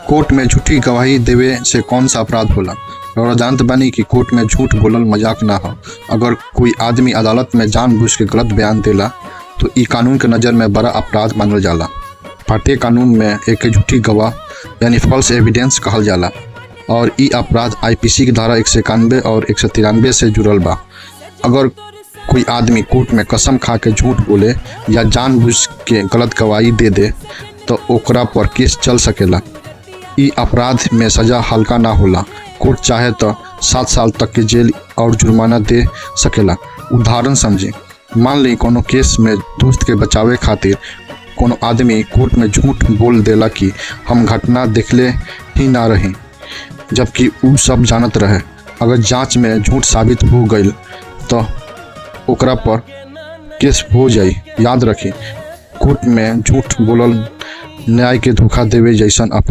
Court में झूठी गवाही देवे से कौन सा अपराध होला। और जानत बानी कि कोर्ट में झूठ बोलल मजाक ना हो। अगर कोई आदमी अदालत में जानबूझ के गलत बयान देला तो ई कानून के नज़र में बड़ा अपराध मानल जाला। भारतीय कानून में एक झूठी गवाह यानी फॉल्स एविडेंस कहल जाला और ई अपराध आईपीसी की धारा 191 और 193 से जुड़ल बा। अगर कोई आदमी कोर्ट में कसम खा के झूठ बोले या जानबूझ के गलत गवाही दे दे तो ओकरा पर केस चल सकेला। ई अपराध में सज़ा हल्का ना होला। कोर्ट चाहे तो 7 साल तक के जेल और जुर्माना दे सकेला। उदाहरण समझे, मान ली कोनो केस में दोस्त के बचावे खातिर कोनो आदमी कोर्ट में झूठ बोल देला कि हम घटना देखले ही ना रही, जबकि उ सब जानत रहे। अगर जांच में झूठ साबित हो गई तो ओकरा पर केस हो जाई। याद रखी, कोर्ट में झूठ बोलल न्याय के धोखा देवे जैसन अपराध।